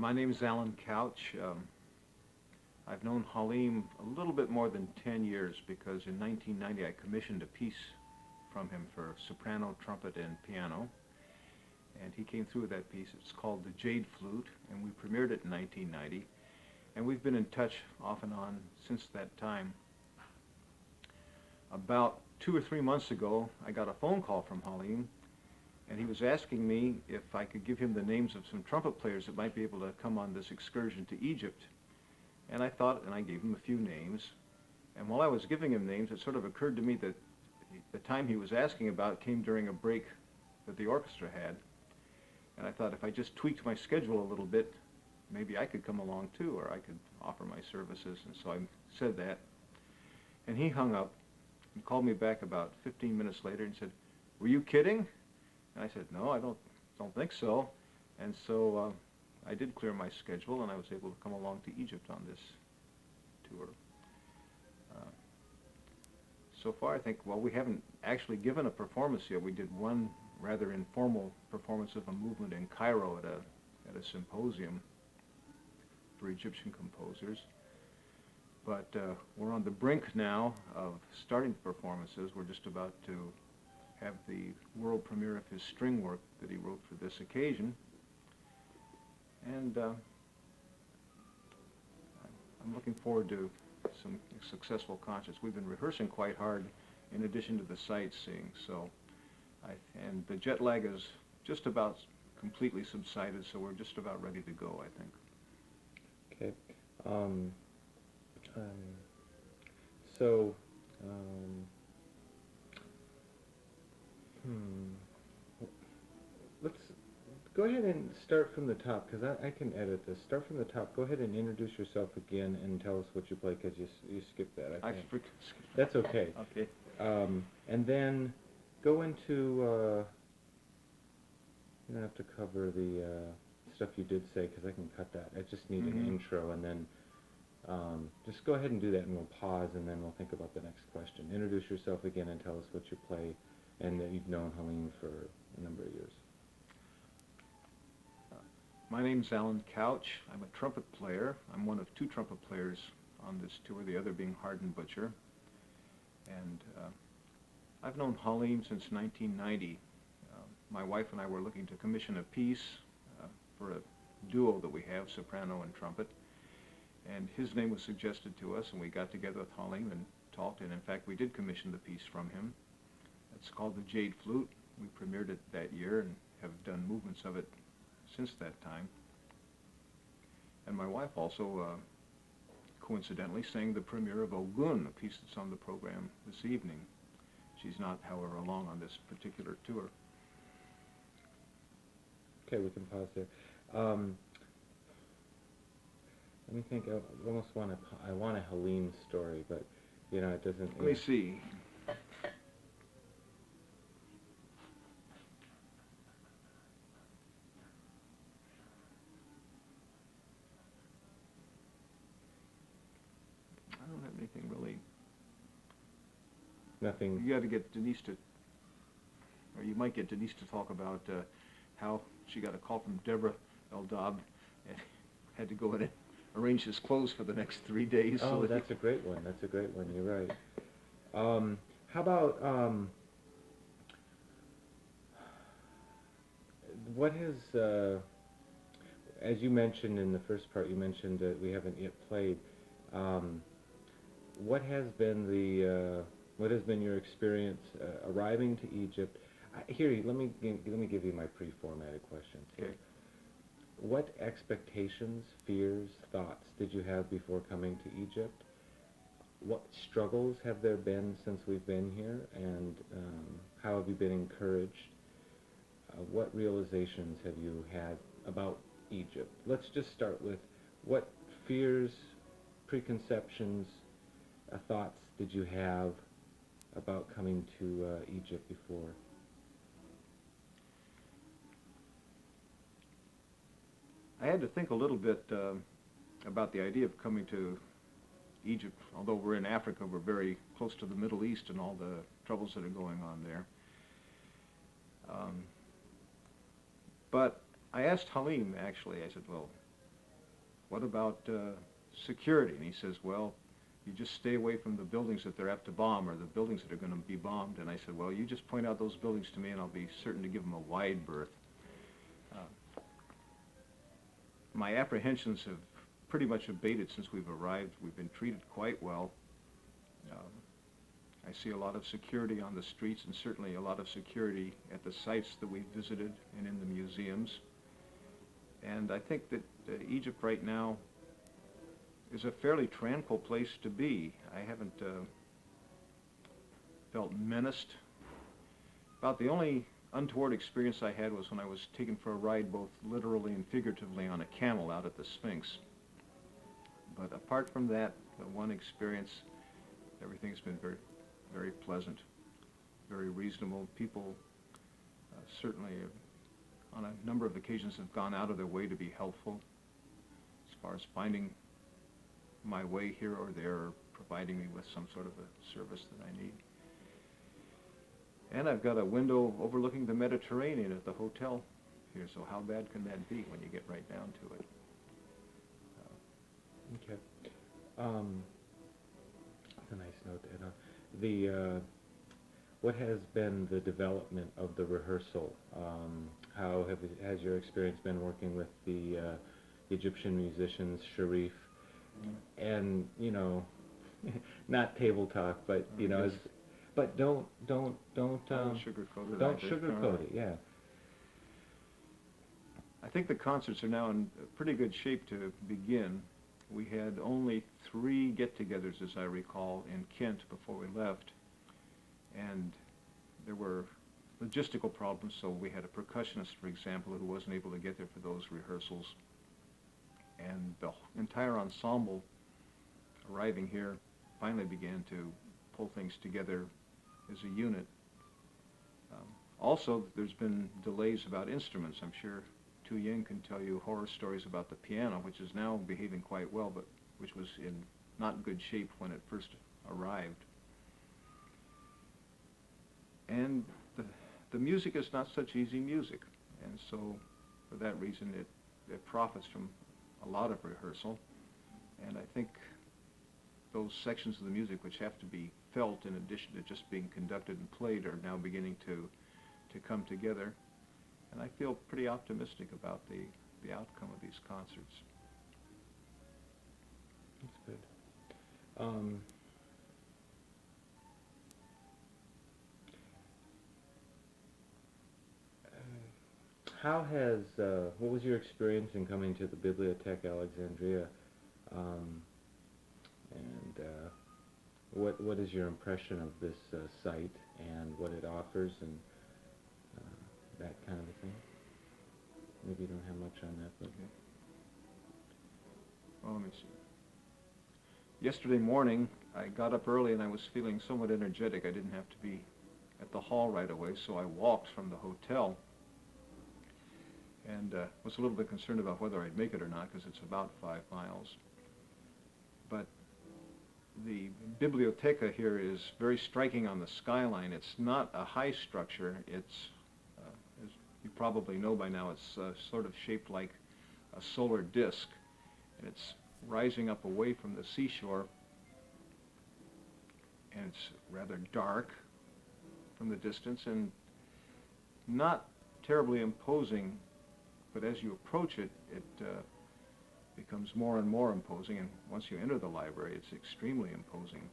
My name is Alan Couch. I've known Halim a little bit more than 10 years because in 1990 I commissioned a piece from him for soprano, trumpet, and piano. And he came through with that piece. It's called The Jade Flute, and we premiered it in 1990. And we've been in touch off and on since that time. About 2 or 3 months ago, I got a phone call from Halim, and he was asking me if I could give him the names of some trumpet players that might be able to come on this excursion to Egypt. And I thought, and I gave him a few names. And while I was giving him names, it sort of occurred to me that the time he was asking about came during a break that the orchestra had. And I thought if I just tweaked my schedule a little bit, maybe I could come along too, or I could offer my services. And so I said that. And he hung up and called me back about 15 minutes later and said, "Were you kidding?" And I said, "No, I don't think so." And so I did clear my schedule, and I was able to come along to Egypt on this tour. So far, I think, well, we haven't actually given a performance yet. We did one rather informal performance of a movement in Cairo at a symposium for Egyptian composers. But we're on the brink now of starting performances. We're just about to have the world premiere of his string work that he wrote for this occasion. And I'm looking forward to some successful concerts. We've been rehearsing quite hard in addition to the sightseeing, so and the jet lag is just about completely subsided, so we're just about ready to go, I think. Okay. So, let's go ahead and start from the top, because I can edit this. Start from the top. Go ahead and introduce yourself again and tell us what you play, because you skipped that. I think. That's okay. Okay. And then go into, you don't have to cover the stuff you did say, because I can cut that. I just need an intro, and then just go ahead and do that, and we'll pause, and then we'll think about the next question. Introduce yourself again and tell us what you play, and that you've known Halim for a number of years. My name's Alan Couch. I'm a trumpet player. I'm one of 2 trumpet players on this tour, the other being Hardin Butcher. And I've known Halim since 1990. My wife and I were looking to commission a piece for a duo that we have, soprano and trumpet. And his name was suggested to us, and we got together with Halim and talked, and in fact we did commission the piece from him. It's called The Jade Flute. We premiered it that year and have done movements of it since that time. And my wife also, coincidentally, sang the premiere of Ogun, a piece that's on the program this evening. She's not, however, along on this particular tour. Okay, we can pause there. Let me think. I almost want a Halim story, but you know it doesn't. Let me see. I don't have anything really. Nothing. You got to get Denise to, or you might get Denise to talk about how she got a call from Deborah El-Dabh and had to go in and arrange his clothes for the next 3 days. Oh, so that's a great one. That's a great one. You're right. How about what has, as you mentioned in the first part, you mentioned that we haven't yet played. What has been your experience arriving to Egypt? Here, let me give you my pre-formatted questions. Okay. What expectations, fears, thoughts did you have before coming to Egypt? What struggles have there been since we've been here, and how have you been encouraged? What realizations have you had about Egypt? Let's just start with what fears, preconceptions, thoughts did you have about coming to Egypt before? I had to think a little bit about the idea of coming to Egypt. Although we're in Africa, we're very close to the Middle East and all the troubles that are going on there. But I asked Halim, actually, I said, well, what about security? And he says, well, you just stay away from the buildings that they're apt to bomb or the buildings that are going to be bombed. And I said, well, you just point out those buildings to me and I'll be certain to give them a wide berth. My apprehensions have pretty much abated since we've arrived. We've been treated quite well. I see a lot of security on the streets and certainly a lot of security at the sites that we've visited and in the museums. And I think that Egypt right now is a fairly tranquil place to be. I haven't felt menaced. About the only untoward experience I had was when I was taken for a ride both literally and figuratively on a camel out at the Sphinx. But apart from that, the one experience, everything's been very, very pleasant, very reasonable. People certainly on a number of occasions have gone out of their way to be helpful as far as finding my way here or there or providing me with some sort of a service that I need. And I've got a window overlooking the Mediterranean at the hotel here, so how bad can that be when you get right down to it? Okay. That's a nice note to end on. What has been the development of the rehearsal? How has your experience been working with the Egyptian musicians, Sharif? And, you know, not table talk, but, you know, but don't sugarcoat it. Don't sugarcoat it, yeah. I think the concerts are now in pretty good shape to begin. We had only 3 get-togethers, as I recall, in Kent before we left, and there were logistical problems, so we had a percussionist, for example, who wasn't able to get there for those rehearsals. And the entire ensemble arriving here finally began to pull things together as a unit. Also, there's been delays about instruments. I'm sure Tu Yen can tell you horror stories about the piano, which is now behaving quite well, but which was in not good shape when it first arrived. And the music is not such easy music, and so for that reason it profits from a lot of rehearsal. And I think those sections of the music which have to be felt in addition to just being conducted and played are now beginning to come together. And I feel pretty optimistic about the outcome of these concerts. That's good. How has, what was your experience in coming to the Bibliothèque Alexandria? What is your impression of this site and what it offers and that kind of a thing? Maybe you don't have much on that, but... Okay. Well, let me see. Yesterday morning, I got up early and I was feeling somewhat energetic. I didn't have to be at the hall right away, so I walked from the hotel and was a little bit concerned about whether I'd make it or not because it's about 5 miles. But the Biblioteca here is very striking on the skyline. It's not a high structure. It's, as you probably know by now, it's sort of shaped like a solar disk. And it's rising up away from the seashore. And it's rather dark from the distance and not terribly imposing. But as you approach it, it becomes more and more imposing, and once you enter the library, it's extremely imposing.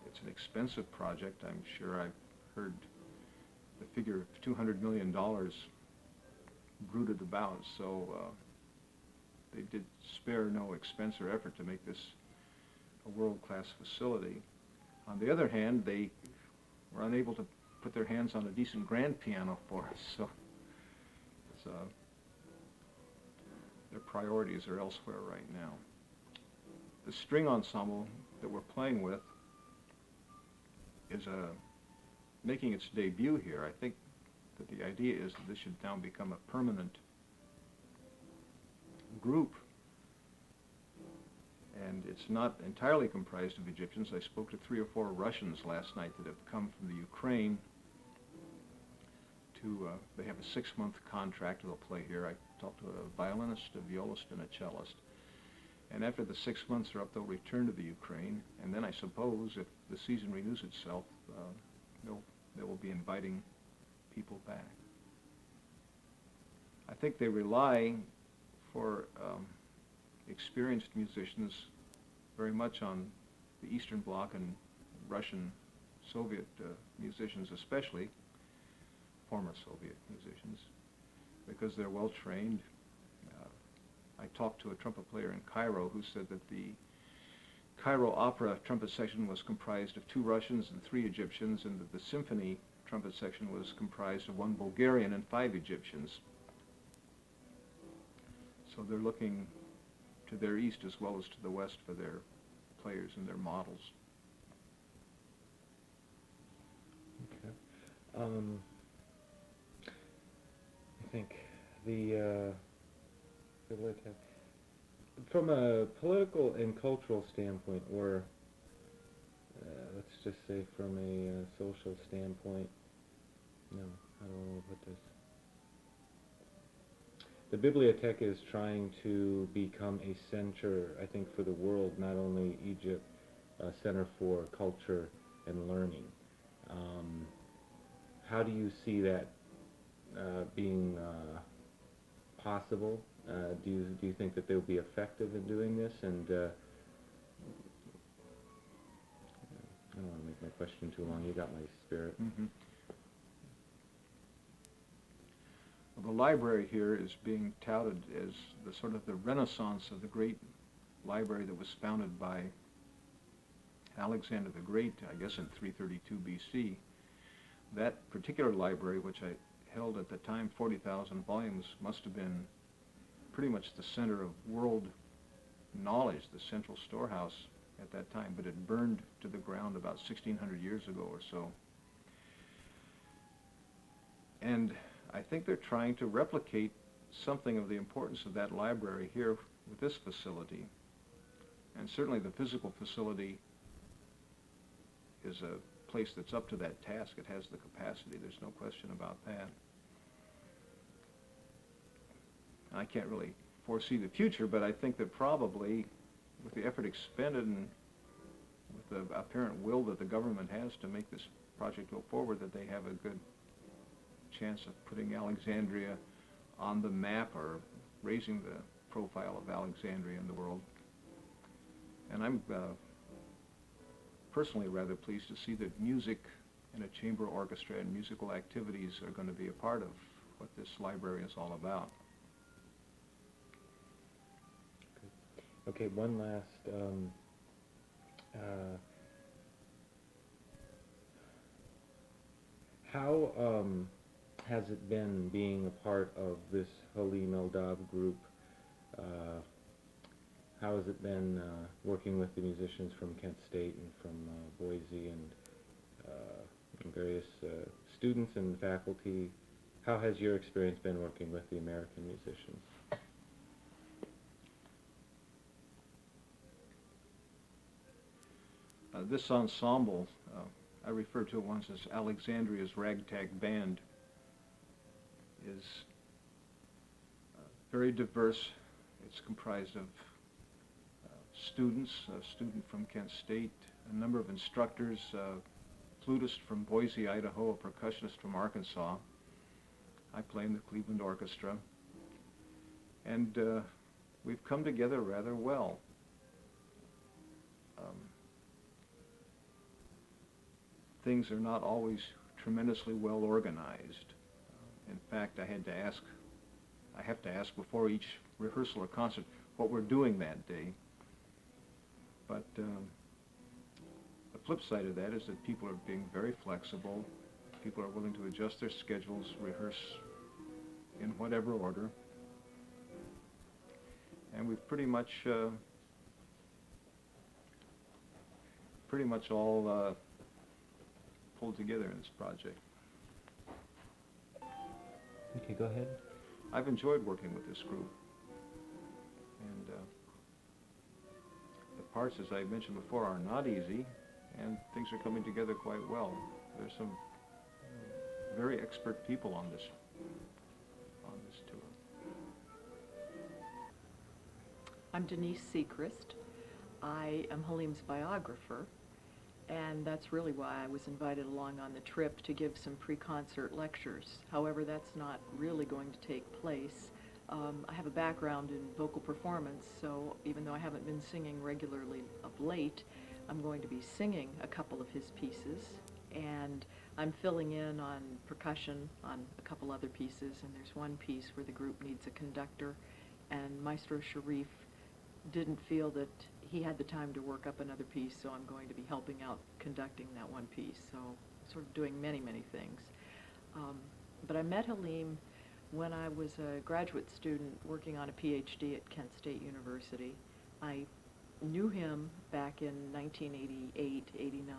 It's an expensive project. I'm sure I've heard the figure of $200 million bruited about, so they did spare no expense or effort to make this a world-class facility. On the other hand, they were unable to put their hands on a decent grand piano for us, so it's, their priorities are elsewhere right now. The string ensemble that we're playing with is making its debut here. I think that the idea is that this should now become a permanent group, and it's not entirely comprised of Egyptians. I spoke to 3 or 4 Russians last night that have come from the Ukraine to, they have a 6-month contract. They'll play here. I talk to a violinist, a violist, and a cellist. And after the 6 months are up, they'll return to the Ukraine. And then I suppose if the season renews itself, they will be inviting people back. I think they rely for experienced musicians very much on the Eastern Bloc and Russian, Soviet musicians especially, former Soviet musicians, because they're well trained. I talked to a trumpet player in Cairo who said that the Cairo opera trumpet section was comprised of 2 Russians and 3 Egyptians, and that the symphony trumpet section was comprised of 1 Bulgarian and 5 Egyptians. So they're looking to their east as well as to the west for their players and their models. Okay. I think the from a political and cultural standpoint, or let's just say from a social standpoint, no, how do I want to put this? The Bibliothèque is trying to become a center, I think, for the world, not only Egypt, a center for culture and learning. How do you see that being possible? Do you think that they'll be effective in doing this? And I don't want to make my question too long. You got my spirit. Mm-hmm. Well, the library here is being touted as the sort of the renaissance of the great library that was founded by Alexander the Great, I guess in 332 BC. That particular library, which I held at the time 40,000 volumes, must have been pretty much the center of world knowledge, the central storehouse at that time, but it burned to the ground about 1,600 years ago or so. And I think they're trying to replicate something of the importance of that library here with this facility. And certainly the physical facility is a place that's up to that task. It has the capacity. There's no question about that. I can't really foresee the future, but I think that probably with the effort expended and with the apparent will that the government has to make this project go forward, that they have a good chance of putting Alexandria on the map or raising the profile of Alexandria in the world. And I'm personally rather pleased to see that music and a chamber orchestra and musical activities are going to be a part of what this library is all about. Okay, one last how has it been being a part of this Halim El-Dabh group? How has it been working with the musicians from Kent State and from Boise and various students and faculty? How has your experience been working with the American musicians? This ensemble, I refer to it once as Alexandria's Ragtag Band, is very diverse. It's comprised of students, a student from Kent State, a number of instructors, a flutist from Boise, Idaho, a percussionist from Arkansas. I play in the Cleveland Orchestra. And we've come together rather well. Things are not always tremendously well organized. In fact, I have to ask before each rehearsal or concert what we're doing that day. But the flip side of that is that people are being very flexible. People are willing to adjust their schedules, rehearse in whatever order. And we've pretty much all pulled together in this project. Okay, go ahead. I've enjoyed working with this group. And the parts, as I mentioned before, are not easy, and things are coming together quite well. There's some very expert people on this tour. I'm Denise Sechrist. I am Halim's biographer, and that's really why I was invited along on the trip to give some pre-concert lectures. However, that's not really going to take place. I have a background in vocal performance, so even though I haven't been singing regularly of late, I'm going to be singing a couple of his pieces, and I'm filling in on percussion on a couple other pieces, and there's one piece where the group needs a conductor, and Maestro Sharif didn't feel that he had the time to work up another piece, so I'm going to be helping out conducting that one piece, so sort of doing many, many things. But I met Halim when I was a graduate student working on a PhD at Kent State University. I knew him back in 1988, 89,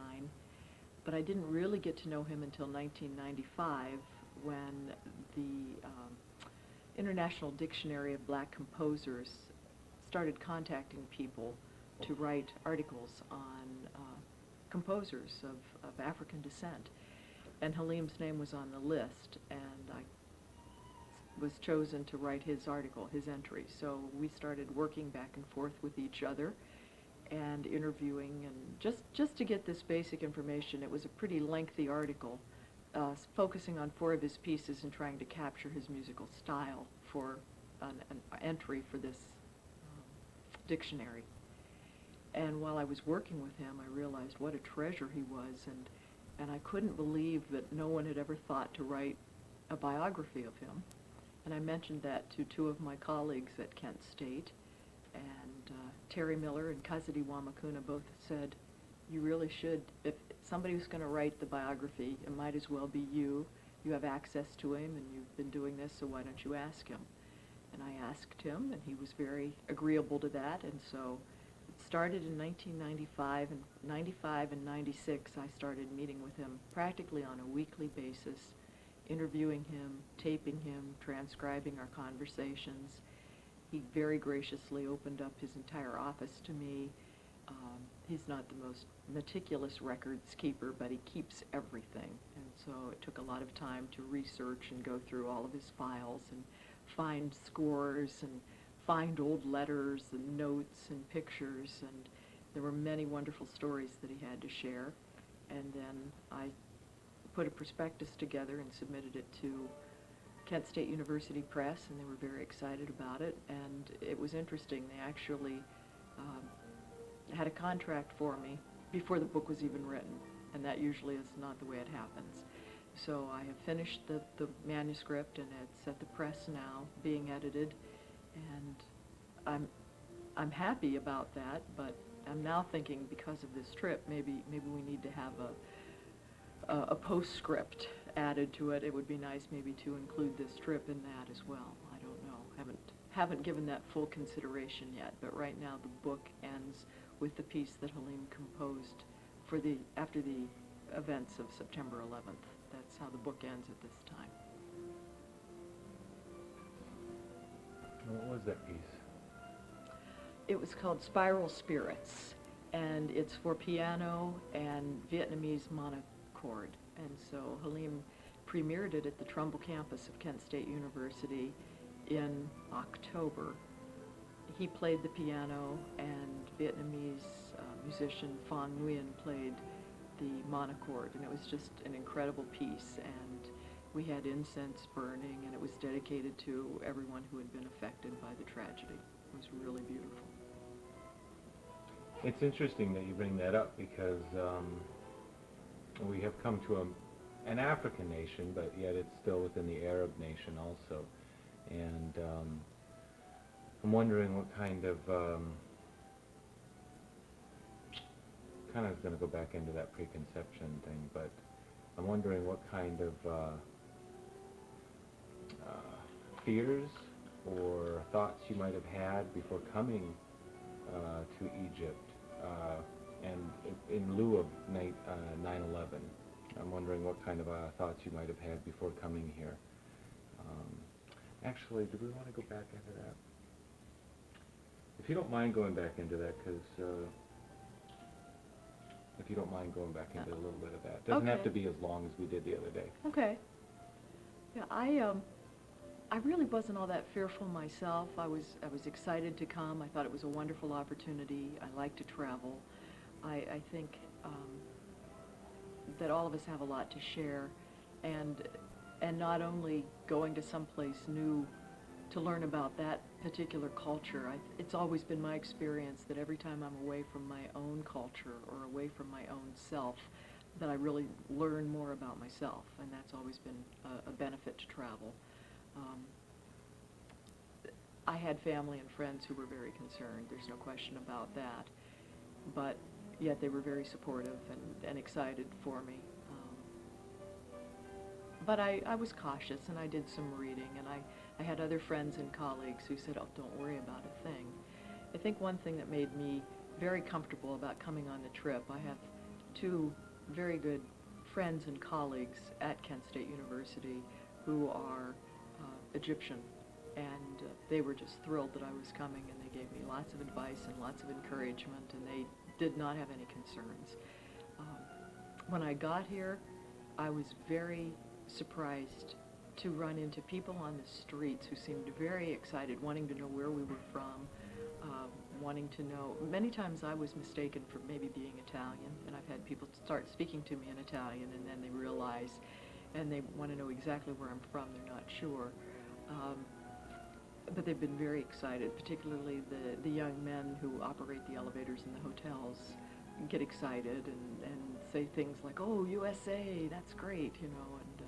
but I didn't really get to know him until 1995 when the International Dictionary of Black Composers started contacting people to write articles on composers of African descent. And Halim's name was on the list, and I was chosen to write his article, his entry. So we started working back and forth with each other and interviewing, and just to get this basic information. It was a pretty lengthy article, focusing on 4 of his pieces and trying to capture his musical style for an entry for this dictionary. And while I was working with him, I realized what a treasure he was, and I couldn't believe that no one had ever thought to write a biography of him. And I mentioned that to 2 of my colleagues at Kent State, and Terry Miller and Kazadi Wamakuna both said, you really should, if somebody was going to write the biography, it might as well be you. You have access to him, and you've been doing this, so why don't you ask him? And I asked him, and he was very agreeable to that, and so it started in 1995, and 95 and 96 I started meeting with him practically on a weekly basis, interviewing him, taping him, transcribing our conversations. He very graciously opened up his entire office to me. He's not the most meticulous records keeper, but he keeps everything, and so it took a lot of time to research and go through all of his files and find scores and find old letters and notes and pictures, and there were many wonderful stories that he had to share. And then I put a prospectus together and submitted it to Kent State University Press, and they were very excited about it. And it was interesting, they actually had a contract for me before the book was even written, and that usually is not the way it happens. So I have finished the manuscript, and it's at the press now, being edited, and I'm happy about that, but I'm now thinking, because of this trip, maybe we need to have a postscript added to it. It would be nice maybe to include this trip in that as well. I don't know. Haven't given that full consideration yet, but right now the book ends with the piece that Halim composed after the events of September 11th. That's how the book ends at this time. What was that piece? It was called Spiral Spirits, and it's for piano and Vietnamese monochord. And so Halim premiered it at the Trumbull campus of Kent State University in October. He played the piano, and Vietnamese musician Phan Nguyen played the monochord, and it was just an incredible piece. And we had incense burning, and it was dedicated to everyone who had been affected by the tragedy. It was really beautiful. It's interesting that you bring that up, because we have come to an African nation, but yet it's still within the Arab nation also. And I'm wondering what kind of going to go back into that preconception thing, but I'm wondering what kind of fears or thoughts you might have had before coming to Egypt, and in lieu of 9/11. I'm wondering what kind of thoughts you might have had before coming here. Actually, do we want to go back into that? If you don't mind going back into that, because if you don't mind going back into a little bit of that. Doesn't have to be as long as we did the other day. Okay. Yeah, I really wasn't all that fearful myself. I was excited to come. I thought it was a wonderful opportunity. I like to travel. I think that all of us have a lot to share, and not only going to someplace new to learn about that particular culture. It's always been my experience that every time I'm away from my own culture or away from my own self, that I really learn more about myself, and that's always been a benefit to travel. I had family and friends who were very concerned, there's no question about that, but yet they were very supportive and excited for me. But I was cautious, and I did some reading, and I had other friends and colleagues who said, oh, don't worry about a thing. I think one thing that made me very comfortable about coming on the trip, I have two very good friends and colleagues at Kent State University who are Egyptian, and they were just thrilled that I was coming, and they gave me lots of advice and lots of encouragement, and they did not have any concerns. When I got here, I was very surprised to run into people on the streets who seemed very excited, wanting to know where we were from, wanting to know. Many times I was mistaken for maybe being Italian, and I've had people start speaking to me in Italian, and then they realize, and they want to know exactly where I'm from. They're not sure. But they've been very excited, particularly the young men who operate the elevators in the hotels get excited and say things like, oh, USA, that's great, you know. And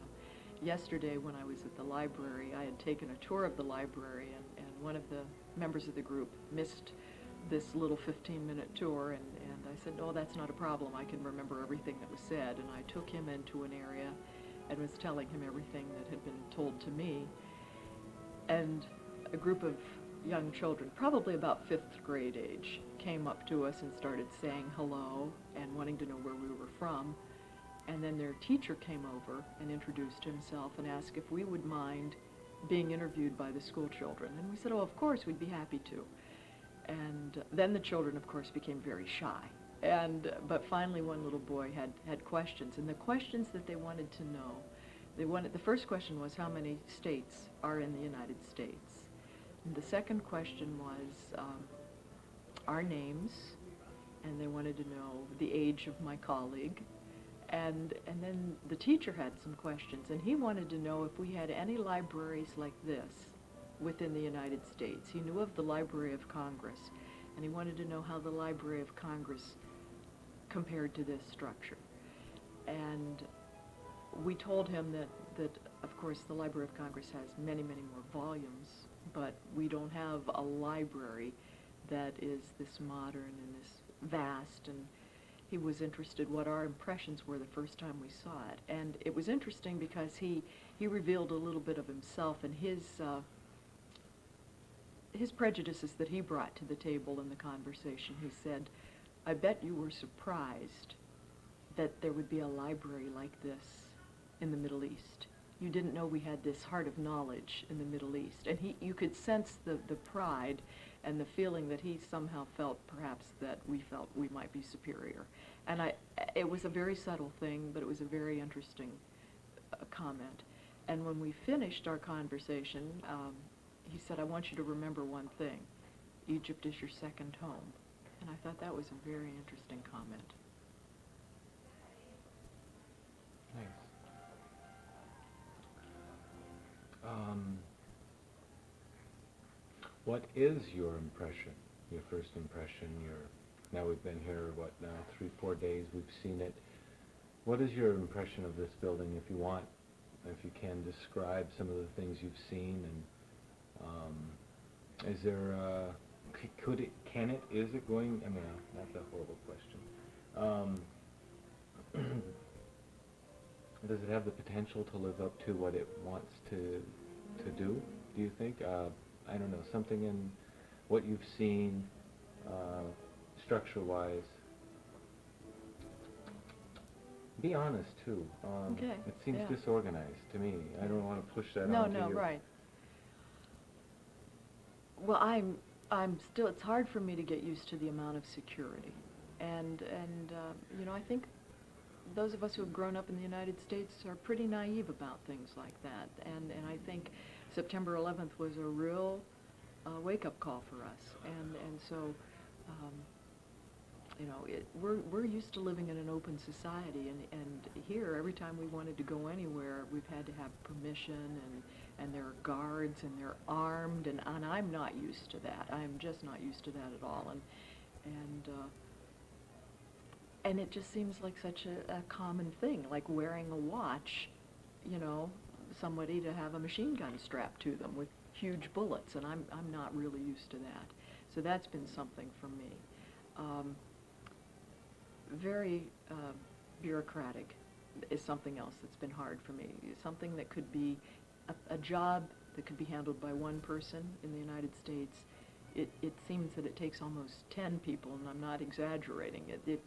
yesterday when I was at the library, I had taken a tour of the library, and one of the members of the group missed this little 15-minute tour, and I said, oh, that's not a problem. I can remember everything that was said. And I took him into an area and was telling him everything that had been told to me. And a group of young children, probably about 5th grade age, came up to us and started saying hello and wanting to know where we were from. And then their teacher came over and introduced himself and asked if we would mind being interviewed by the school children. And we said, oh, of course, we'd be happy to. And then the children, of course, became very shy. But finally one little boy had questions, and the questions that they wanted to know, the first question was how many states are in the United States. And the second question was our names, and they wanted to know the age of my colleague. And then the teacher had some questions, and he wanted to know if we had any libraries like this within the United States. He knew of the Library of Congress, and he wanted to know how the Library of Congress compared to this structure. And we told him that of course the Library of Congress has many, many more volumes, but we don't have a library that is this modern and this vast. And he was interested what our impressions were the first time we saw it. And it was interesting because he revealed a little bit of himself and his prejudices that he brought to the table in the conversation. He said, I bet you were surprised that there would be a library like this in the Middle East. You didn't know we had this heart of knowledge in the Middle East. And you could sense the pride and the feeling that he somehow felt perhaps that we felt we might be superior. And it was a very subtle thing, but it was a very interesting comment. And when we finished our conversation, he said, I want you to remember one thing. Egypt is your second home. And I thought that was a very interesting comment. Nice. What is your impression, your first impression? Now we've been here, 3-4 days, we've seen it. What is your impression of this building, if you can describe some of the things you've seen? And is there, is it going, that's a horrible question. Does it have the potential to live up to what it wants to do you think? I don't know, something in what you've seen, structure-wise. Be honest, too. Okay, it seems yeah. disorganized to me. I don't want to push that No, onto you. right. Well, I'm still, it's hard for me to get used to the amount of security. And I think those of us who have grown up in the United States are pretty naive about things like that. And I think September 11th was a real wake-up call for us, and so we're used to living in an open society, and here every time we wanted to go anywhere, we've had to have permission, and there are guards, and they're armed, and I'm not used to that. I'm just not used to that at all, and it just seems like such a common thing, like wearing a watch, somebody to have a machine gun strapped to them with huge bullets, and I'm not really used to that. So that's been something for me. Very bureaucratic is something else that's been hard for me. Something that could be a job that could be handled by one person in the United States. It seems that it takes almost 10 people, and I'm not exaggerating. You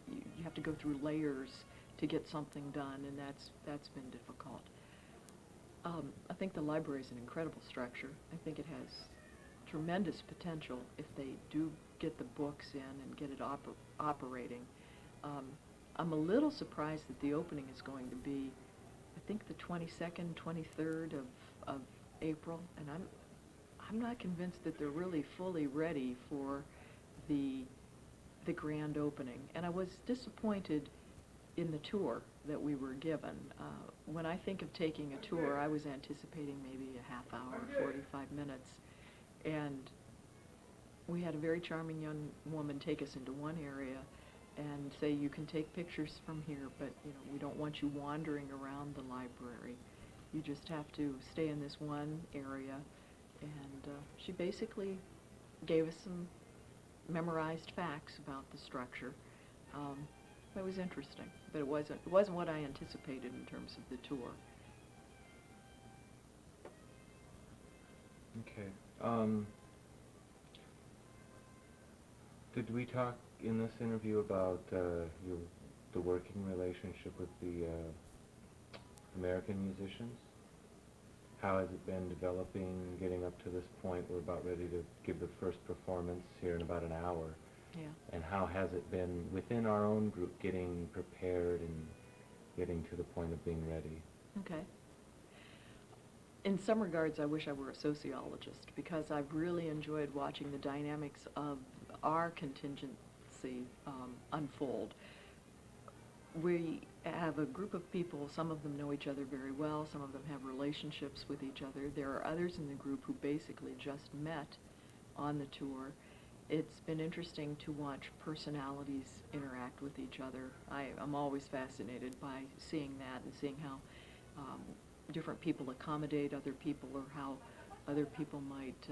have to go through layers to get something done, and that's been difficult. I think the library is an incredible structure. I think it has tremendous potential if they do get the books in and get it operating. I'm a little surprised that the opening is going to be, I think, the 22nd, 23rd of April, and I'm not convinced that they're really fully ready for the grand opening. And I was disappointed in the tour that we were given. When I think of taking a tour, I was anticipating maybe a half hour, 45 minutes, and we had a very charming young woman take us into one area and say, you can take pictures from here, but we don't want you wandering around the library. You just have to stay in this one area. And she basically gave us some memorized facts about the structure. It was interesting, but it wasn't what I anticipated in terms of the tour. Okay. Did we talk in this interview about the working relationship with the American musicians? How has it been developing, getting up to this point? We're about ready to give the first performance here in about an hour. Yeah. And how has it been within our own group getting prepared and getting to the point of being ready? Okay. In some regards, I wish I were a sociologist, because I've really enjoyed watching the dynamics of our contingency unfold. We have a group of people, some of them know each other very well, some of them have relationships with each other. There are others in the group who basically just met on the tour. It's been interesting to watch personalities interact with each other. I'm always fascinated by seeing that and seeing how different people accommodate other people, or how other people might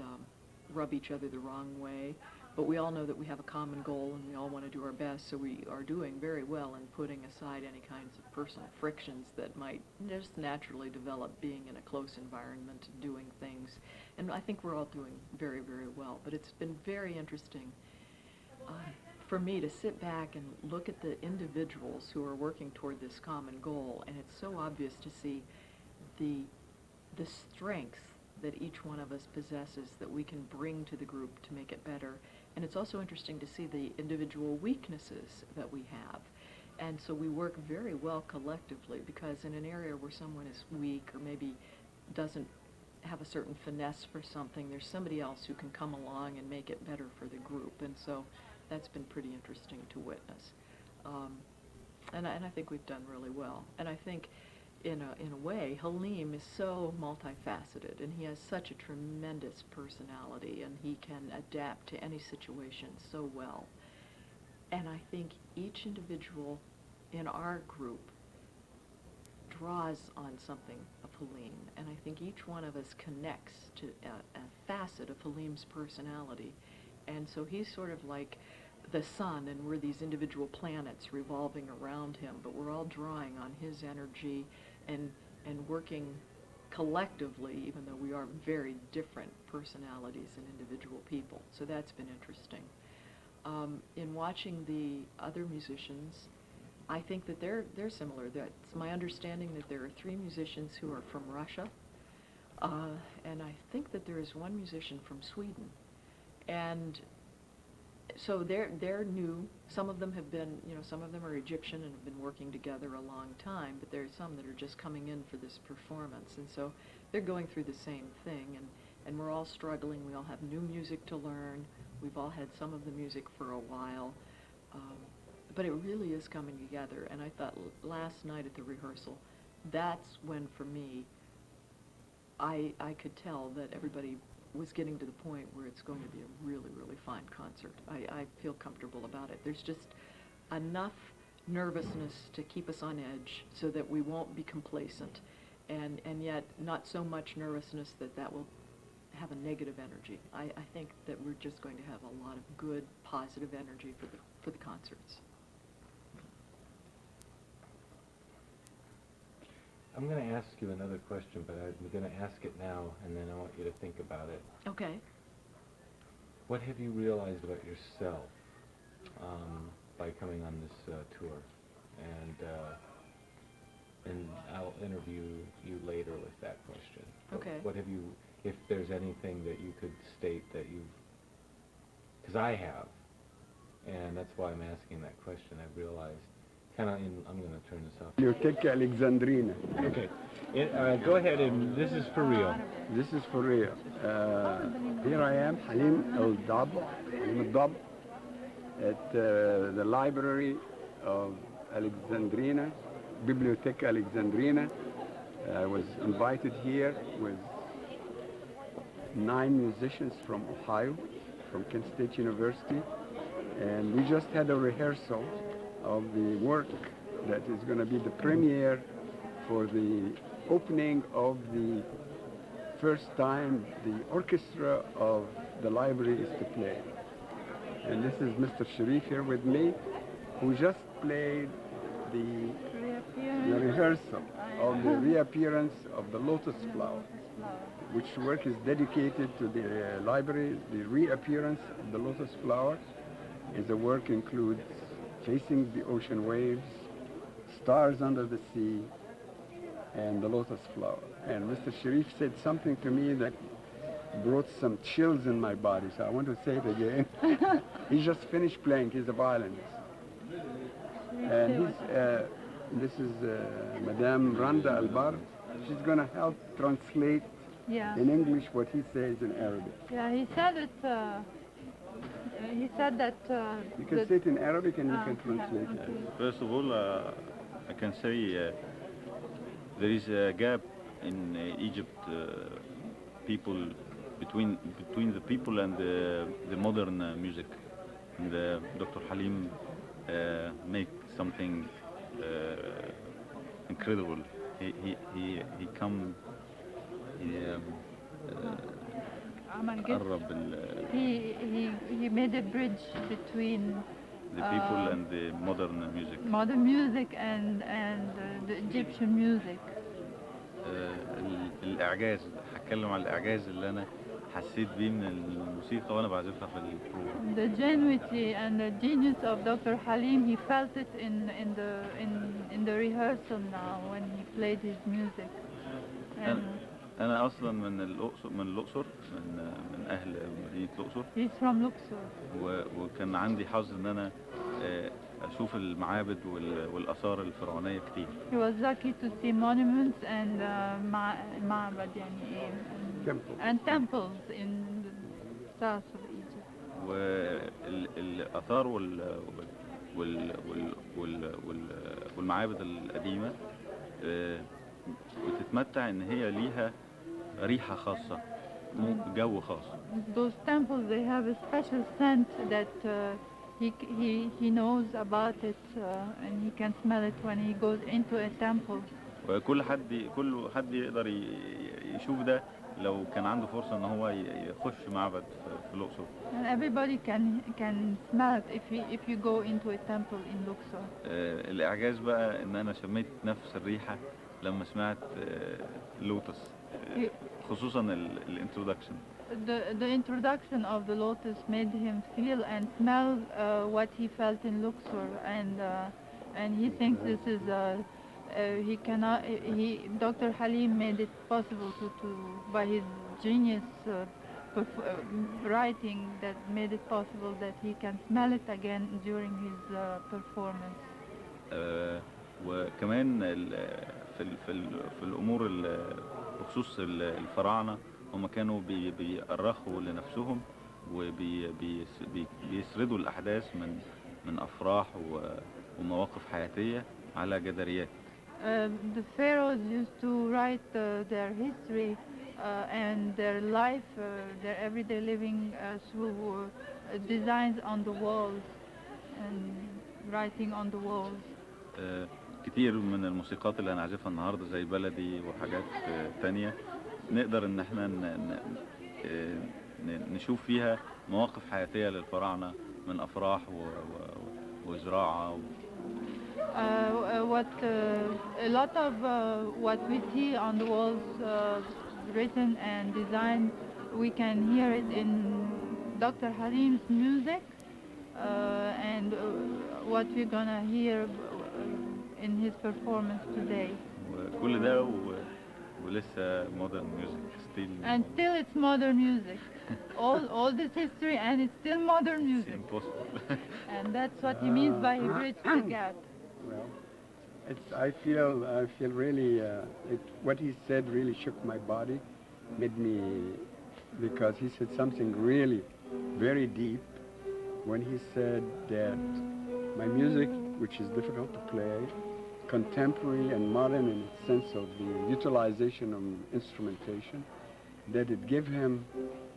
rub each other the wrong way. But we all know that we have a common goal, and we all want to do our best, so we are doing very well in putting aside any kinds of personal frictions that might just naturally develop being in a close environment and doing things. And I think we're all doing very, very well. But it's been very interesting for me to sit back and look at the individuals who are working toward this common goal, and it's so obvious to see the strengths that each one of us possesses that we can bring to the group to make it better. And it's also interesting to see the individual weaknesses that we have. And so we work very well collectively, because in an area where someone is weak or maybe doesn't have a certain finesse for something, there's somebody else who can come along and make it better for the group. And so that's been pretty interesting to witness. And I think we've done really well. And I think in a way, Halim is so multifaceted, and he has such a tremendous personality, and he can adapt to any situation so well. And I think each individual in our group draws on something of Halim, and I think each one of us connects to a facet of Halim's personality. And so he's sort of like the sun, and we're these individual planets revolving around him, but we're all drawing on his energy and working collectively, even though we are very different personalities and individual people. So that's been interesting. In watching the other musicians, I think that they're similar. It's my understanding that there are 3 musicians who are from Russia, and I think that there is 1 musician from Sweden. And so they're new. Some of them have been, some of them are Egyptian and have been working together a long time, but there are some that are just coming in for this performance. And so they're going through the same thing, and we're all struggling. We all have new music to learn. We've all had some of the music for a while, but it really is coming together. And I thought last night at the rehearsal, that's when, for me, I could tell that everybody was getting to the point where it's going to be a really, really fine concert. I feel comfortable about it. There's just enough nervousness to keep us on edge so that we won't be complacent, and yet not so much nervousness that will have a negative energy. I think that we're just going to have a lot of good, positive energy for the concerts. I'm going to ask you another question, but I'm going to ask it now, and then I want you to think about it. Okay. What have you realized about yourself by coming on this tour? And I'll interview you later with that question. Okay. What have you, if there's anything that you could state that you've, because I have, and that's why I'm asking that question. I've realized, I'm going to turn this off. Biblioteca Alexandrina. Okay. Go ahead, and this is for real. This is for real. Here I am, Halim El-Dabh, at the library of Alexandrina, Biblioteca Alexandrina. I was invited here with 9 musicians from Ohio, from Kent State University, and we just had a rehearsal of the work that is going to be the premiere for the opening of the first time the orchestra of the library is to play. And this is Mr. Sharif here with me, who just played the rehearsal of the reappearance of the lotus flower, which work is dedicated to the library. The reappearance of the lotus flower is a work includes Facing the Ocean Waves, Stars Under the Sea, and the lotus flower. And Mr. Sharif said something to me that brought some chills in my body, so I want to say it again. He just finished playing, he's a violinist. And this is Madame Randa Albar. She's going to help translate in English what he says in Arabic. Yeah, he said it. He said that. You can say it in Arabic and you can translate it. First of all, I can say there is a gap in Egypt, people between the people and the modern music. And Dr. Halim make something incredible. He come. قرب He made a bridge between the people and the modern music. Modern music and the Egyptian music. الإعجاز، هتكلم على الإعجاز اللي أنا حسيت بيه من الموسيقى وأنا بعزفها في البروفا. The genuity and the genius of Dr. Halim, he felt it in the rehearsal now when he played his music. And أنا أصلا من الأقصر من أهل مدينة الأقصر. He's from Luxor. وكان عندي حظ إن أنا أشوف المعابد والآثار الفرعونية كتير. He was lucky to see monuments and معبد يعني and temples in the south of Egypt. والآثار والمعابد القديمة بتتمتع إن هي ليها ريحة خاصة، جو خاص. Those temples, they have a special scent that he knows about it and he can smell it when he goes into a temple. وكل حد يقدر يشوف ده لو كان عنده فرصة إن هو يخش معبد في الأقصر. And everybody can smell it if you go into a temple in Luxor. الإعجاز بقى إن أنا شميت نفس الريحة لما سمعت لوتس، خصوصا الانترودكشن. The introduction of the lotus made him feel and smell what he felt in Luxor, and he thinks this is Dr. Halim made it possible to by his genius writing that made it possible that he can smell it again during his performance. وكمان في الأمور بخصوص الفراعنة، هم كانوا بيأرخوا لنفسهم وبيسردوا الأحداث من أفراح ومواقف حياتية على جداريات. The pharaohs used to write their history and their life, their everyday living through designs on the walls and writing on the walls. كتير من الموسيقات اللي هنعزفها النهارده زي بلدي وحاجات تانية نقدر ان احنا نشوف فيها مواقف حياتية للفراعنة من افراح وزراعة A lot of what we see on the walls written and designed, we can hear it in Dr. Halim's music and what we're gonna hear in his performance today. وكل ده ولسه modern music still. And still it's modern music. all this history and it's still modern music. It's impossible. And that's what he means by he bridged the gap. Well, I feel really, what he said really shook my body, made me, because he said something really very deep when he said that my music, which is difficult to play, contemporary and modern in the sense of the utilization of instrumentation, that it gave him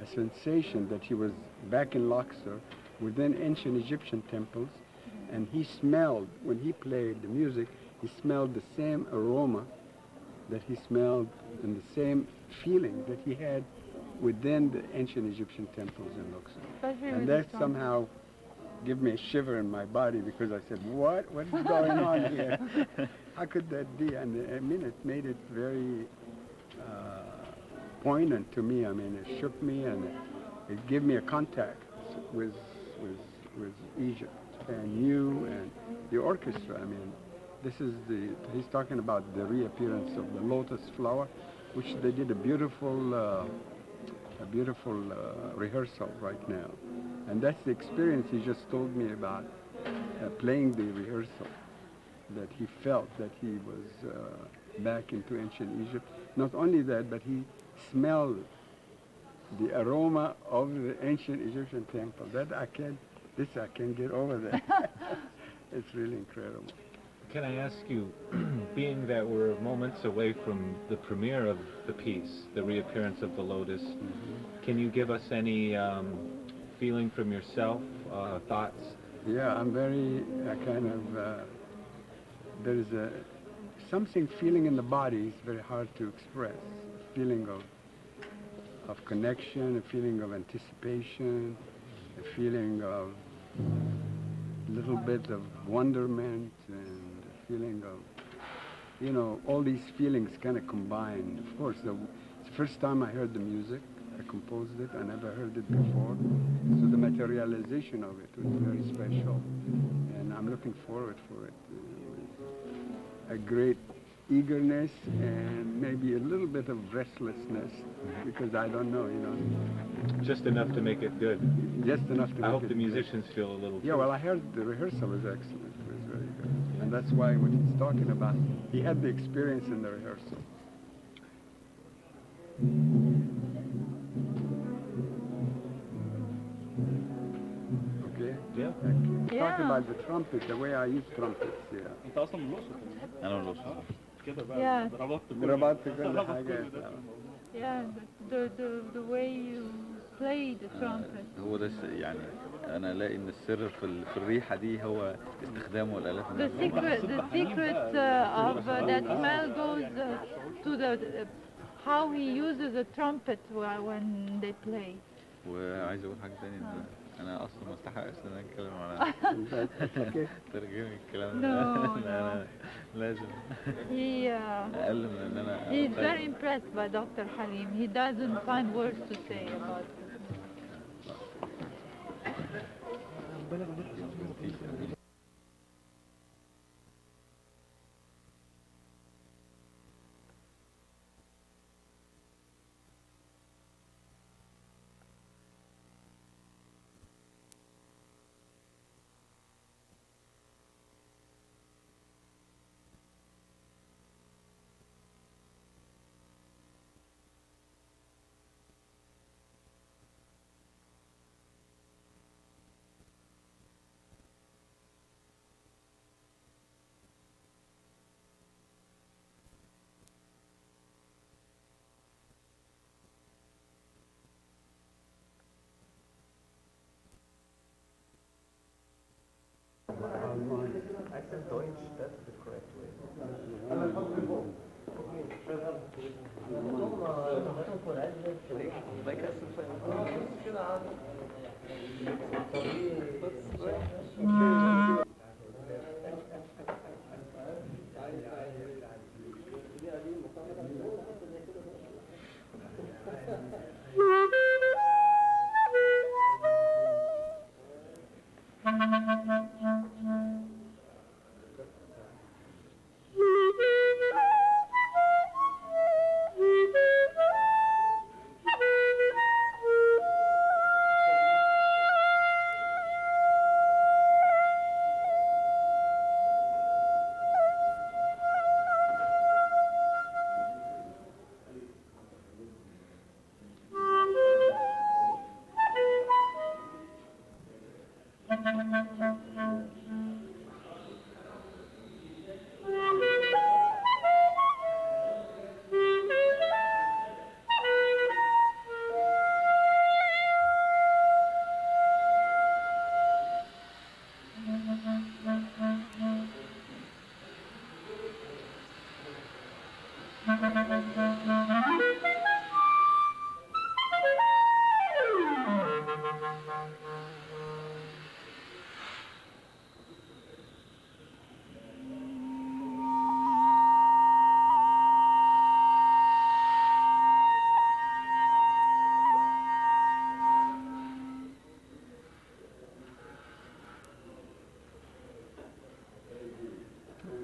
a sensation that he was back in Luxor within ancient Egyptian temples, and he smelled, when he played the music, he smelled the same aroma that he smelled and the same feeling that he had within the ancient Egyptian temples in Luxor. And that somehow gave me a shiver in my body, because I said, what is going on here? How could that be? And I mean, it made it very poignant to me. I mean, it shook me, and it gave me a contact with Egypt and you and the orchestra. I mean, he's talking about the reappearance of the lotus flower, which they did a beautiful rehearsal right now. And that's the experience he just told me about, playing the rehearsal, that he felt that he was back into ancient Egypt. Not only that, but he smelled the aroma of the ancient Egyptian temple. I can't get over that. It's really incredible. Can I ask you, being that we're moments away from the premiere of the piece, the reappearance of the lotus, can you give us any feeling from yourself, thoughts? Yeah, I'm very there's something feeling in the body is very hard to express. Feeling of connection, a feeling of anticipation, a feeling of a little bit of wonderment, and a feeling of, all these feelings kind of combined. Of course, it's the first time I heard the music. I composed it. I never heard it before. So the materialization of it was very special, and I'm looking forward for it. A great eagerness and maybe a little bit of restlessness, because I don't know, Just enough to make it good. Just enough to make it I hope the good. musicians feel a little... Yeah, well, I heard the rehearsal was excellent. It was very good. And that's why what he's talking about, he had the experience in the rehearsal. Okay? Yeah. Talking about the trumpet, the way I use trumpets, yeah. انت اصلا من الاقصر أنا الأقصر. كده Yeah. بقى ربطت ربطت كل حاجة. Yeah, the way you play the trumpet. هو ده يعني أنا ألاقي إن السر في الريحة دي هو استخدامه الآلات The secret of that smell goes to how he uses the trumpet when they play. وعايز أقول حاجة تانية، إن أنا أصلا ما استحقش إن أنا أتكلم على ترجمة الكلام ده. No. أنا لازم أقل من إن أنا He's very impressed by Dr. Halim. He doesn't find words to say about it.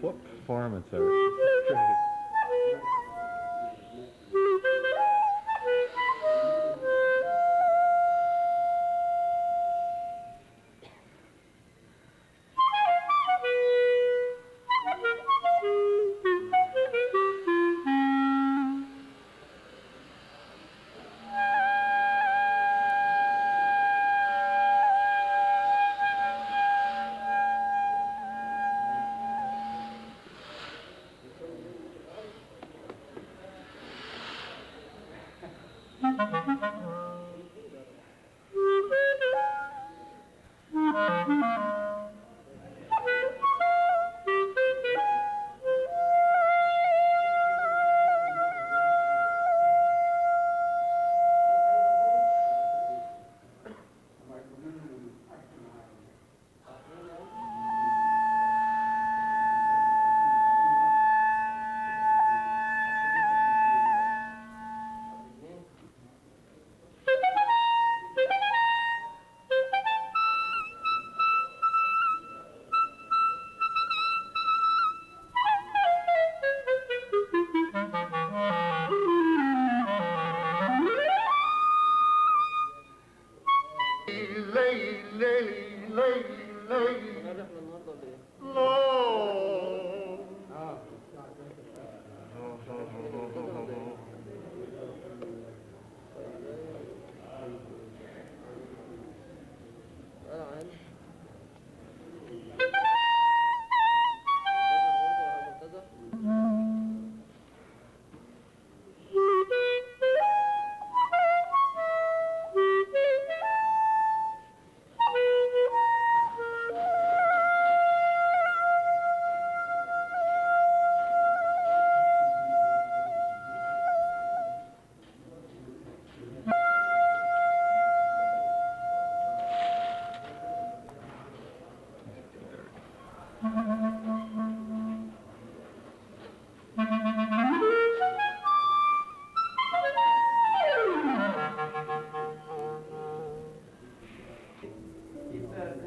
What performance are great.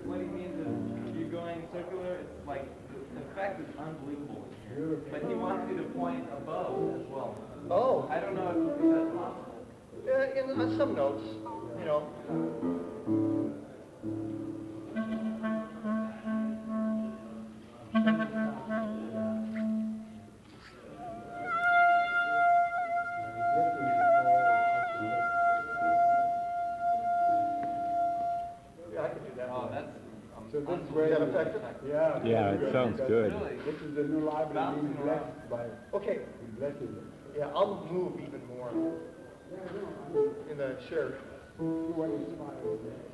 What he means is you going circular, it's like the effect is unbelievable in here. But he wants you to point above as well. Oh, I don't know if that's possible. in some notes, you know. Yeah, I can do that. Oh, that's So this Is way, that effective? yeah. Yeah, it sounds good. really This is the new library being blessed by, Okay, blessed it. yeah, I'll move even more in the shirt.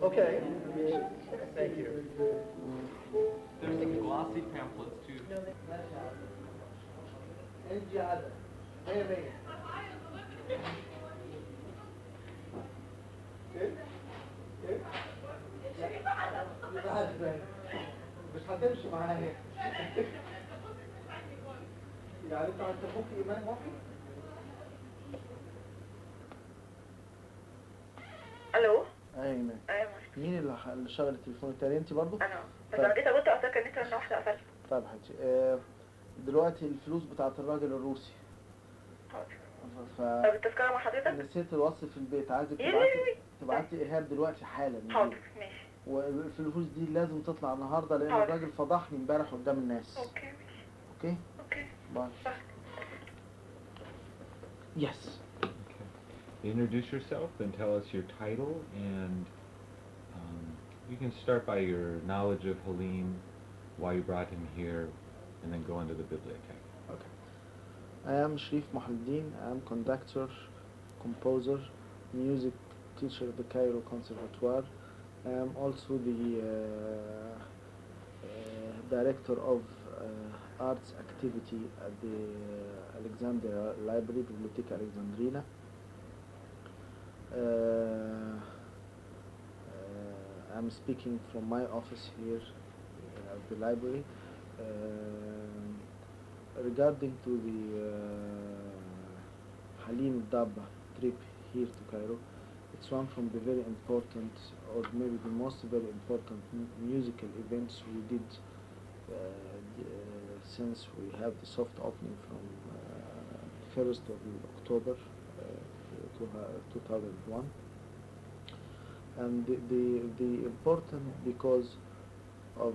Okay, thank you. There's some glossy pamphlets too. تمشي معايا. يعني انت عايز تفك ايمان موفي؟ الو. ايوه ايمان. ايوه. مين اللي شغل التليفون التاني؟ انت برضو؟ انا بس طيب. انا جيت اقول لك ان انت من واحده قفلت. طيب حبيبتي، دلوقتي الفلوس بتاعت الراجل الروسي. طب التذكره مع حضرتك؟ نسيت الوصل في البيت، عايزك يوي. تبعت لي ايهاب دلوقتي حالا. حاضر ماشي. والفلوس دي لازم تطلع النهارده لان حاضر. الراجل فضحني امبارح قدام الناس. اوكي ماشي. اوكي؟ اوكي. باي. Yes. Okay. Introduce yourself and tell us your title, and you can start by your knowledge of Halim, why you brought him here, and then go into the bibliothèque. Okay. I am Sharif Mohamedin. I am conductor, composer, music teacher at the Cairo Conservatoire. I am also the director of arts activity at the Alexandria Library, Bibliotheca Alexandrina. I'm speaking from my office here at the library. Regarding to the Halim El-Dabh trip here to Cairo, it's one from the very important, or maybe the most very important musical events we did since we have the soft opening from 1st of October 2001. And the important because of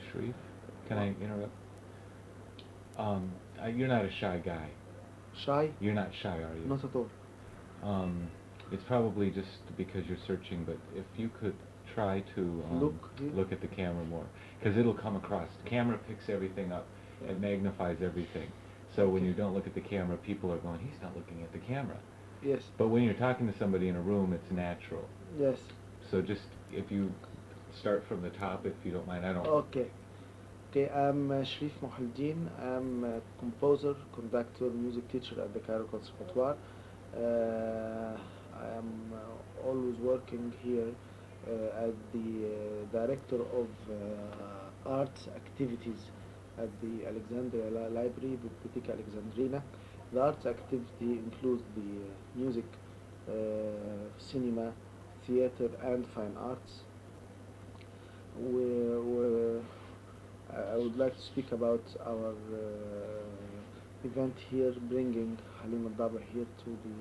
Sharif, can I interrupt? You're not a shy guy. Shy? You're not shy, are you? Not at all. It's probably just because you're searching, but if you could try to look at the camera more, because it'll come across. The camera picks everything up. It magnifies everything. So when you don't look at the camera, people are going, he's not looking at the camera. Yes. But when you're talking to somebody in a room, it's natural. Yes. So just, if you start from the top, if you don't mind, I don't... Okay. Okay, I'm Sharif Mohamedin. I'm a composer, conductor, music teacher at the Cairo Conservatoire. I am always working here as the director of arts activities at the Alexandria Library, Bibliotheca Alexandrina. The arts activity includes the music, cinema, theater, and fine arts. I would like to speak about our event here, bringing Halim El-Dabh here to the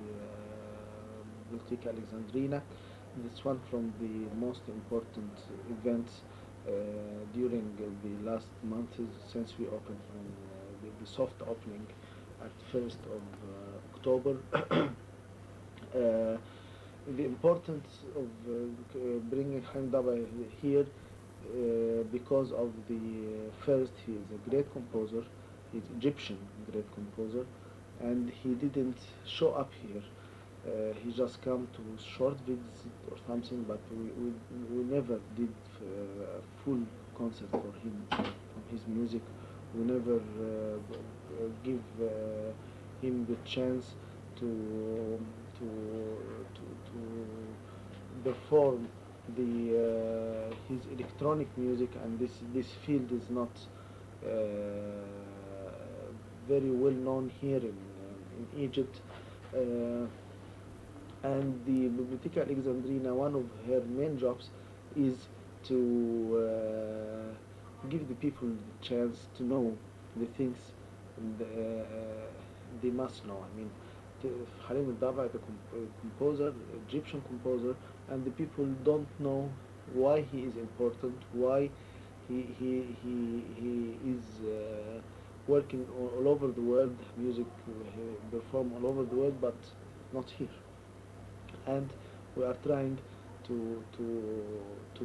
Bibliotheca Alexandrina. It's one from the most important events during the last months since we opened from the soft opening at 1st of October. The importance of bringing Halim El-Dabh here because of the first, he is a great composer, he's Egyptian great composer, and he didn't show up here. He just come to short visit or something, but we never did a full concert for him, from his music. We never give him the chance to perform his electronic music, and this field is not very well known here in Egypt. And the Bibliotheca Alexandrina, one of her main jobs is to give the people the chance to know the things they must know. I mean, Halim El-Dabh, the composer, Egyptian composer, and the people don't know why he is important, why he is working all over the world, music perform all over the world, but not here. And we are trying to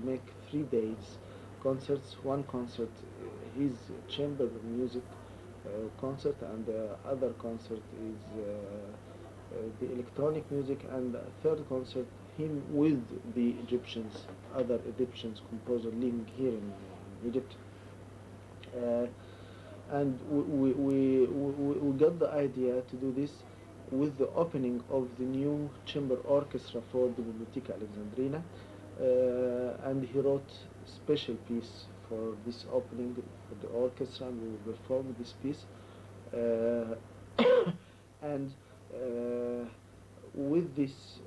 make 3 days concerts. One concert, his chamber music concert, and the other concert is the electronic music, and the third concert, him with the Egyptians, other Egyptians composer living here in Egypt. And we got the idea to do this with the opening of the new chamber orchestra for the Bibliotheca Alexandrina. and he wrote special piece for this opening for the orchestra, and we will perform this piece. And with this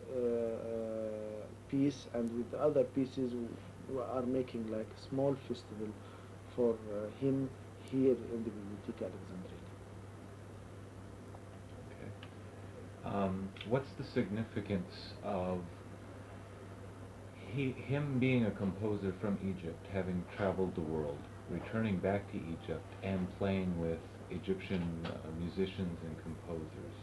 piece and with the other pieces, we are making like a small festival for him here in the Bibliotheca Alexandrina. Okay. What's the significance of him being a composer from Egypt, having traveled the world, returning back to Egypt, and playing with Egyptian musicians and composers?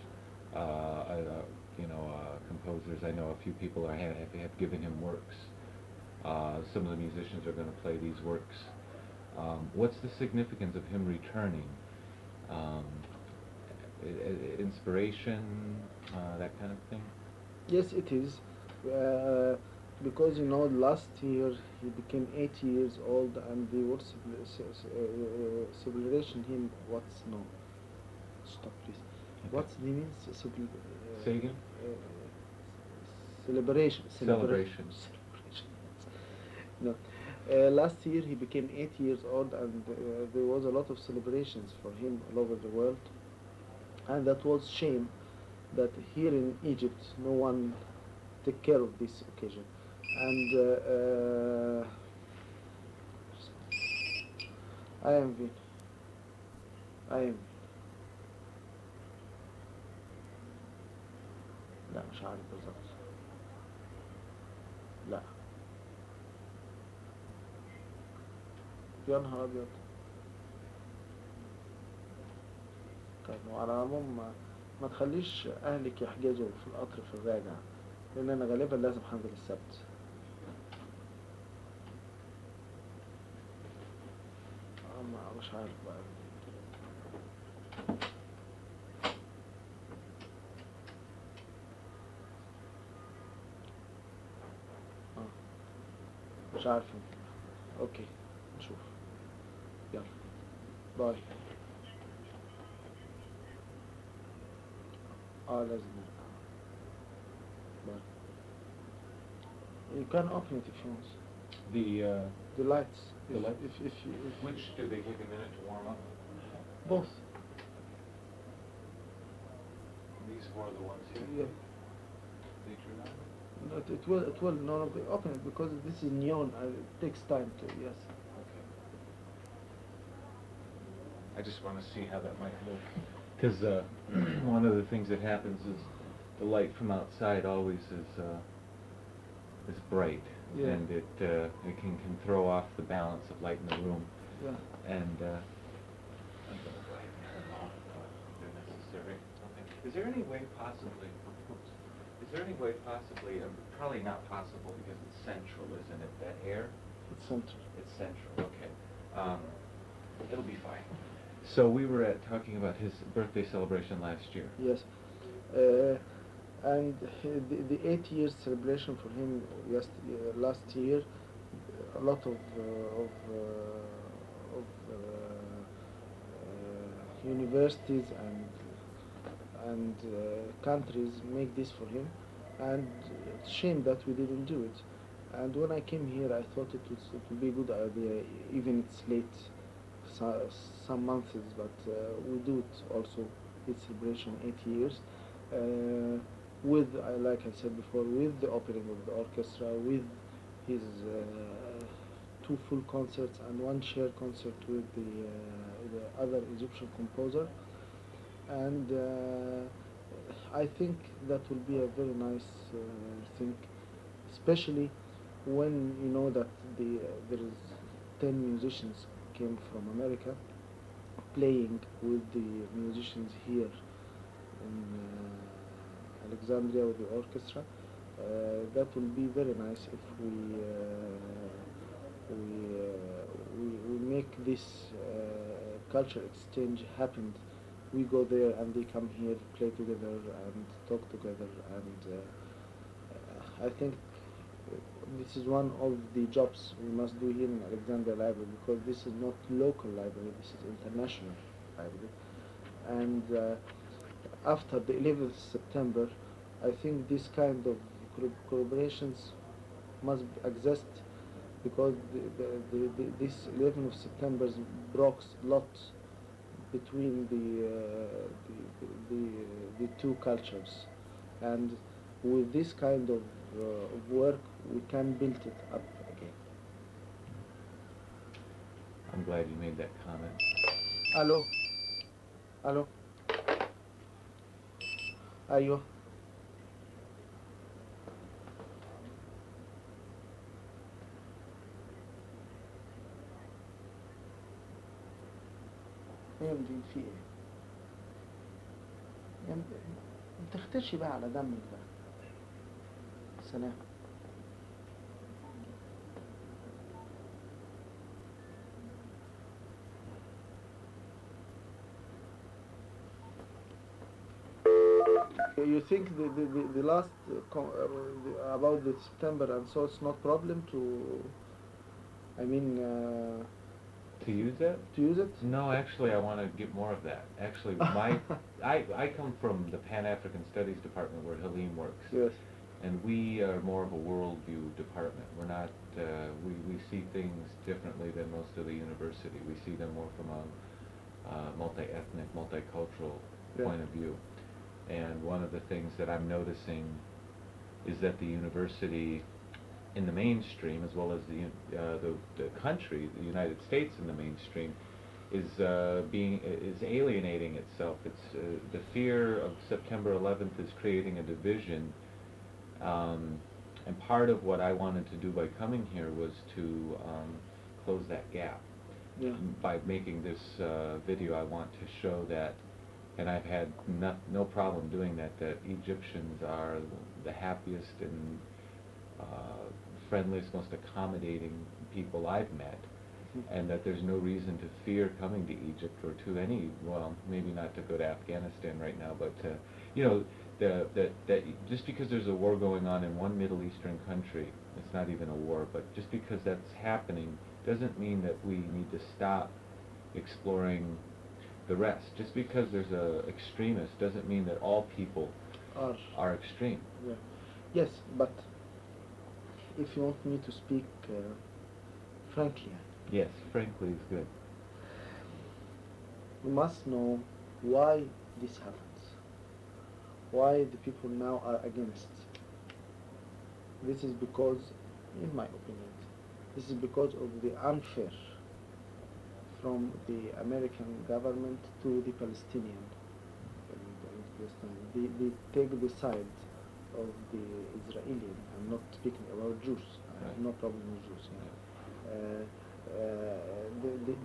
Composers, I know a few people have given him works. Some of the musicians are going to play these works. What's the significance of him returning? Inspiration, that kind of thing? Yes, it is. Because last year he became 80 years old, and they were celebrating him. Stop, please. Okay. What's the mean? Say again? Celebration. Celebration. No. Last year he became 80 years old, and there was a lot of celebrations for him all over the world. And that was shame that here in Egypt no one take care of this occasion. And I am Vin. لا مش عارف بالظبط. لا يا نهار ابيض. طيب وعلى العموم ما تخليش اهلك يحجزوا في القطر في الراجع، لان انا غالبا لازم هنزل السبت. مش عارف بقى. مش عارف. اوكي نشوف. يلا باي. لازم. باي. You can open it if you want. The lights. The lights? If you... Which, do they take a minute to warm up? Both. These were the ones here? Yeah. They turn on? But it will not be open it because this is neon. It takes time to, yes. Okay. I just want to see how that might look. Because one of the things that happens is the light from outside always is bright, Yeah. and it can throw off the balance of light in the room. Yeah. And I'm going to go ahead and turn off if necessary. Okay. Is there any way possibly? Probably not possible because it's central, isn't it? That air. It's central. It's central. Okay. It'll be fine. So we were talking about his birthday celebration last year. Yes. And the 8 years celebration for him last year, a lot of universities and countries make this for him, and it's a shame that we didn't do it. And when I came here, I thought it would be a good idea, even it's late, some months, but we do it also, its celebration 8 years. With, like I said before, with the opening of the orchestra, with his 2 full concerts and 1 share concert with the other Egyptian composer. And I think that will be a very nice thing, especially when you know that there is 10 musicians came from America playing with the musicians here in Alexandria with the orchestra. That will be very nice if we make this culture exchange happen. We go there and they come here, play together and talk together, and I think this is one of the jobs we must do here in Alexandria Library, because this is not local library, this is international library. And after the 11th September, I think this kind of collaborations must exist because this 11th of September broke a lot between the two cultures, and with this kind of work we can build it up again. I'm glad you made that comment. Hello. Hello. أيوه. ايه يا مدين في ايه؟ ما تختشي بقى على دمك بقى. سلام. You think the last about the September and so it's not problem to, I mean, To use it? to use it? No, actually, I want to get more of that. Actually, I come from the Pan-African Studies department where Halim works. Yes. And we are more of a worldview department. We're not, we see things differently than most of the university. We see them more from a multi-ethnic, multicultural point of view. And one of the things that I'm noticing is that the university in the mainstream, as well as the country, the United States in the mainstream, is alienating itself. It's the fear of September 11th is creating a division. And part of what I wanted to do by coming here was to close that gap. Yeah. By making this video, I want to show that, and I've had no problem doing that, that Egyptians are the happiest and friendliest, most accommodating people I've met, and that there's no reason to fear coming to Egypt or to any, well, maybe not to go to Afghanistan right now, but you know, that just because there's a war going on in one Middle Eastern country, it's not even a war, but just because that's happening doesn't mean that we need to stop exploring the rest. Just because there's a extremist doesn't mean that all people are extreme. Yeah. Yes, but if you want me to speak frankly, Yes, frankly is good. we must know why this happens. Why the people now are against. This is because, in my opinion, this is because of the unfair from the American government to the Palestinian. They take the side of the Israeli. I'm not speaking about Jews. I have no problem with Jews.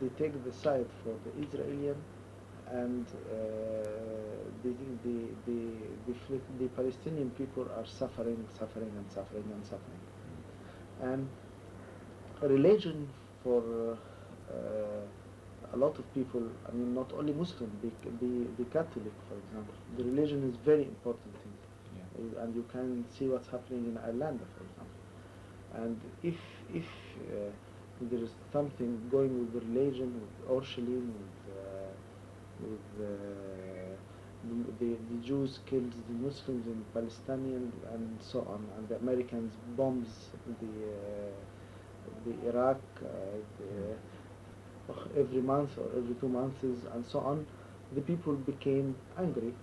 They take the side for the Israeli, and the Palestinian people are suffering. And religion for a lot of people, I mean not only Muslim, the Catholic, for example, the religion is very important thing. Yeah. And you can see what's happening in Ireland, for example. And if there is something going with the religion, with Orushalim, with the Jews killed the Muslims in Palestinian and so on, and the Americans bombs the Iraq every month or every 2 months and so on, the people became angry.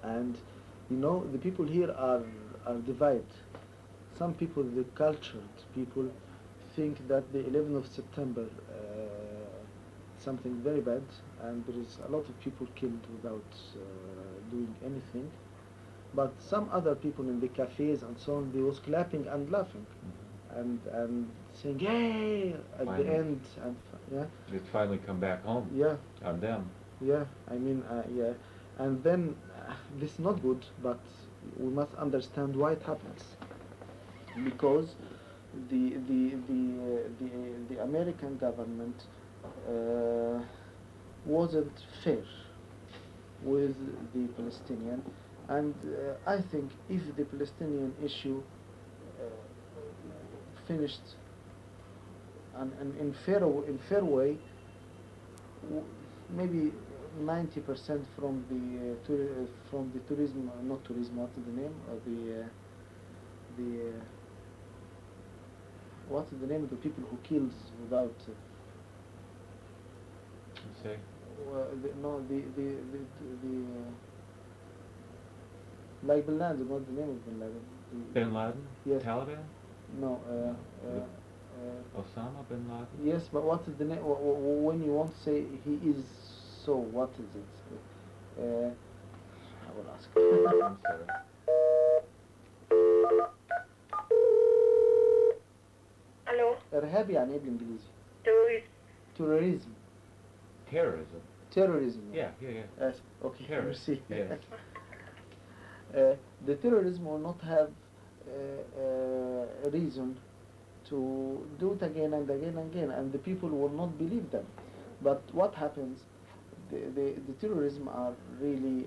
And you know, the people here are divided. Some people, the cultured people, think that the 11th of September something very bad, and there is a lot of people killed without doing anything. But some other people in the cafes and so on, they was clapping and laughing, and saying "Yay!" at Finally. the end, and yeah. It's finally come back home. Yeah. On them. Yeah, I mean, yeah, and then this is not good, but we must understand why it happens. Because the American government wasn't fair with the Palestinian, and I think if the Palestinian issue finished and in fair way, maybe 90% from the tourism, not tourism, what is the name of the what is the name of the people who kills without? You say? No, like Bin Laden. What's the name of Bin Laden? Bin Laden? Yes. Taliban? No. Osama bin Laden? Yes, but what is the name? When you want to say he is so, what is it? I will ask. I'm sorry. الو إرهابي يعني إيه بالإنجليزي؟ توريست Terrorism. Terrorism. Terrorism. Yeah, yeah, yeah. Yes. Okay. Terrorist, See. yes. The terrorism will not have a reason to do it again and again and again, and the people will not believe them. But what happens? The terrorism are really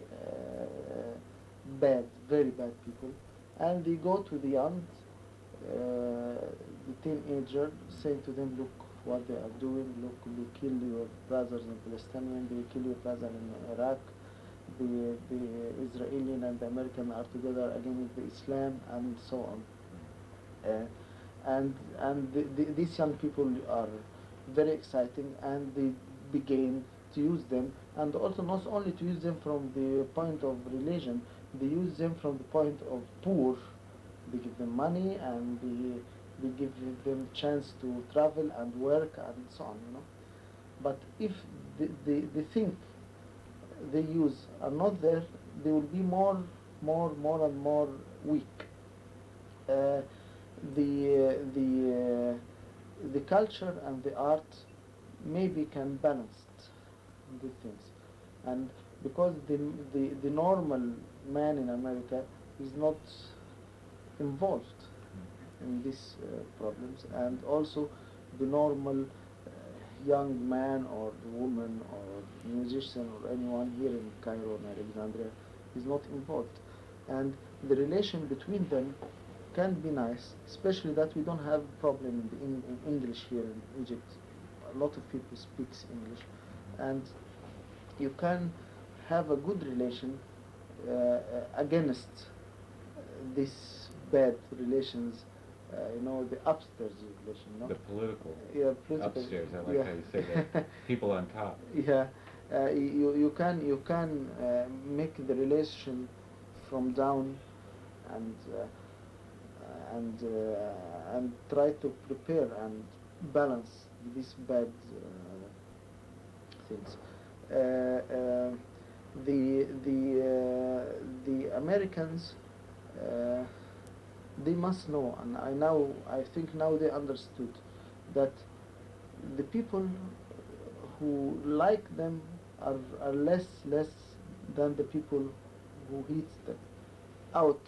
bad, very bad people, and they go to the young, the teenager, saying to them, look what they are doing, look, they kill your brothers in Palestine, they kill your brother in Iraq, the Israeli and the American are together against the Islam, and so on. These young people are very exciting, and they begin to use them, and also not only to use them from the point of religion, they use them from the point of poor. They give them money, and they give them chance to travel and work and so on, you know. But if the thing they use are not there, they will be more and more weak. The culture and the art maybe can balance good things, and because the normal man in America is not involved in these problems, and also the normal young man or woman or musician or anyone here in Cairo and Alexandria is not involved, and the relation between them can be nice, especially that we don't have problem in English here in Egypt. A lot of people speaks English, and you can have a good relation against these bad relations, you know, the upstairs relation, no? The political, Yeah, political. upstairs, I like Yeah. how you say that. People on top. Yeah, you can make the relation from down, and try to prepare and balance these bad things. The Americans, they must know, and I think now they understood that the people who like them are less than the people who hate them out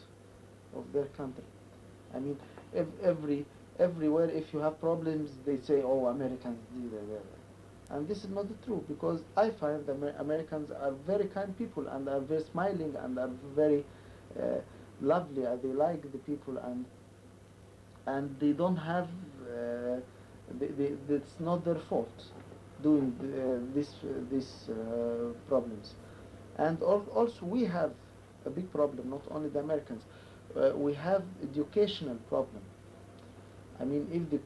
of their country. I mean, everywhere if you have problems, they say, oh, Americans do that. And this is not the truth, because I find the Americans are very kind people, and are very smiling, and are very lovely. They like the people, and they don't have, it's not their fault doing these problems. And also we have a big problem, not only the Americans. We have educational problem. I mean, if the